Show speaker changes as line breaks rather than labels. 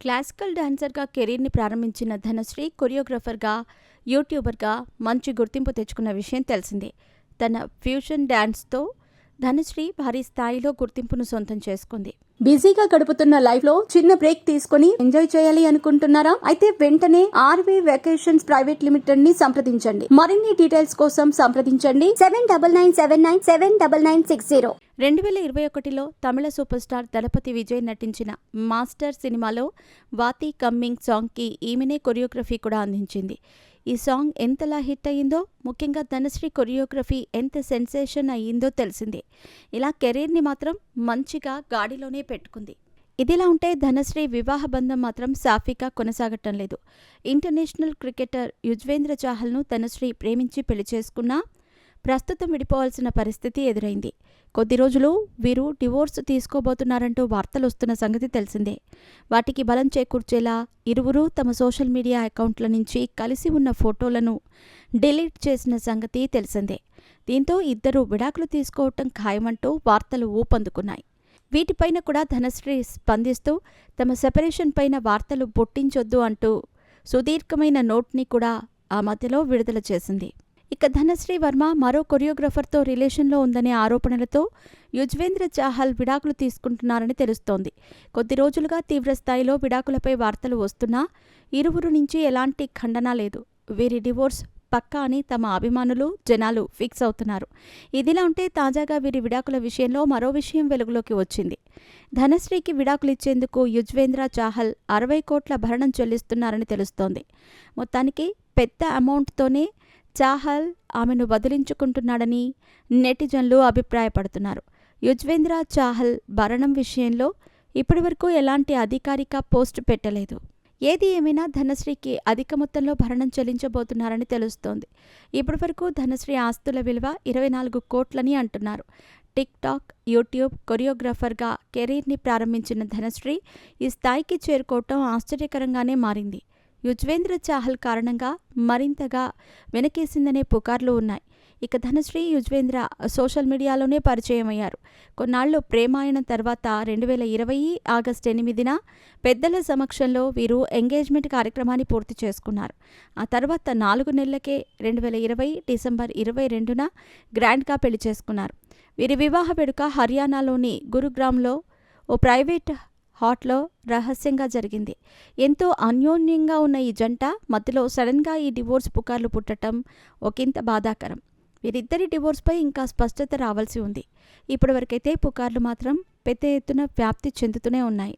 Classical డాన్సర్గా కెరీర్ని ప్రారంభించిన ధనశ్రీ కొరియోగ్రాఫర్గా, యూట్యూబర్గా మంచి గుర్తింపు తెచ్చుకున్న విషయం తెలిసిందే. తన ఫ్యూజన్ డాన్స్తో ధనశ్రీ భారీ స్థాయిలో గుర్తింపును సొంతం చేసుకుంది. బిజీగా గడుపుతున్న లైఫ్ లో చిన్న బ్రేక్ తీసుకుని ఎంజాయ్ చేయాలి అనుకుంటున్నారా? అయితే వెంటనే ఆర్వీ వెకేషన్స్ ప్రైవేట్ లిమిటెడ్ ని సంప్రదించండి. మరిన్ని డీటెయిల్స్ కోసం సంప్రదించండి 7997979960. 2021లో తమిళ సూపర్ స్టార్ దళపతి విజయ్ నటించిన మాస్టర్ సినిమాలో వాతి కమ్మింగ్ సాంగ్ కి ఈమెనే కొరియోగ్రఫీ కూడా అందించింది. ఈ సాంగ్ ఎంతలా హిట్ అయ్యిందో, ముఖ్యంగా ధనశ్రీ కొరియోగ్రఫీ ఎంత సెన్సేషన్ అయ్యిందో తెలిసిందే. ఇలా కెరీర్ని మాత్రం మంచిగా గాడిలోనే పెట్టుకుంది. ఇదిలా ఉంటే ధనశ్రీ వివాహ బంధం మాత్రం సాఫీగా కొనసాగటం లేదు. ఇంటర్నేషనల్ క్రికెటర్ యుజ్వేంద్ర చాహల్ను ధనశ్రీ ప్రేమించి పెళ్లి చేసుకున్నా ప్రస్తుతం విడిపోవాల్సిన పరిస్థితి ఎదురైంది. కొద్ది రోజులు వీరు డివోర్స్ తీసుకోబోతున్నారంటూ వార్తలొస్తున్న సంగతి తెలిసిందే. వాటికి బలం చేకూర్చేలా ఇరువురు తమ సోషల్ మీడియా అకౌంట్ల నుంచి కలిసి ఉన్న ఫోటోలను డిలీట్ చేసిన సంగతి తెలిసిందే. దీంతో ఇద్దరు విడాకులు తీసుకోవటం ఖాయమంటూ వార్తలు ఊపందుకున్నాయి. వీటిపైన కూడా ధనశ్రీ స్పందిస్తూ తమ సెపరేషన్ పైన వార్తలు పుట్టించొద్దు అంటూ సుదీర్ఘమైన నోట్ని కూడా ఆ మధ్యలో విడుదల చేసింది. ఇక ధనశ్రీ వర్మ మరో కొరియోగ్రాఫర్తో రిలేషన్లో ఉందనే ఆరోపణలతో యుజ్వేంద్ర చాహల్ విడాకులు తీసుకుంటున్నారని తెలుస్తోంది. కొద్ది రోజులుగా తీవ్రస్థాయిలో విడాకులపై వార్తలు వస్తున్నా ఇరువురు నుంచి ఎలాంటి ఖండన లేదు. వీరి డివోర్స్ పక్కా అని తమ అభిమానులు, జనాలు ఫిక్స్ అవుతున్నారు. ఇదిలా ఉంటే తాజాగా వీరి విడాకుల విషయంలో మరో విషయం వెలుగులోకి వచ్చింది. ధనశ్రీకి విడాకులిచ్చేందుకు యుజ్వేంద్ర చాహల్ 60 కోట్ల భరణం చెల్లిస్తున్నారని తెలుస్తోంది. మొత్తానికి పెద్ద అమౌంట్తోనే చాహల్ ఆమెను వదిలించుకుంటున్నాడని నెటిజన్లు అభిప్రాయపడుతున్నారు. యుజ్వేంద్ర చాహల్ భరణం విషయంలో ఇప్పటివరకు ఎలాంటి అధికారిక పోస్ట్ పెట్టలేదు. ఏది ఏమైనా ధనశ్రీకి అధిక మొత్తంలో భరణం చెల్లించబోతున్నారని తెలుస్తోంది. ఇప్పటివరకు ధనశ్రీ ఆస్తుల విలువ 24 కోట్లని అంటున్నారు. టిక్ టాక్, యూట్యూబ్ కొరియోగ్రాఫర్గా కెరీర్ని ప్రారంభించిన ధనశ్రీ ఈ స్థాయికి చేరుకోవటం ఆశ్చర్యకరంగానే మారింది. యుజ్వేంద్ర చాహల్ కారణంగా మరింతగా వెనకేసిందనే పుకార్లు ఉన్నాయి. ఇక ధనశ్రీ, యుజ్వేంద్ర సోషల్ మీడియాలోనే పరిచయం అయ్యారు. కొన్నాళ్లు ప్రేమాయణం తర్వాత 2020 ఆగస్టు 8న పెద్దల సమక్షంలో వీరు ఎంగేజ్మెంట్ కార్యక్రమాన్ని పూర్తి చేసుకున్నారు. ఆ తర్వాత 4 నెలలకే 2020 డిసెంబర్ 22న గ్రాండ్గా పెళ్లి చేసుకున్నారు. వీరి వివాహ వేడుక హర్యానాలోని గురుగ్రామ్లో ఓ ప్రైవేట్ హాట్లో రహస్యంగా జరిగింది. ఎంతో అన్యోన్యంగా ఉన్న ఈ జంట మధ్యలో సడన్గా ఈ డివోర్స్ పుకార్లు పుట్టడం ఒకంత బాధాకరం. వీరిద్దరి డివోర్స్పై ఇంకా స్పష్టత రావాల్సి ఉంది. ఇప్పటివరకైతే పుకార్లు మాత్రం పెద్ద ఎత్తున వ్యాప్తి చెందుతూనే ఉన్నాయి.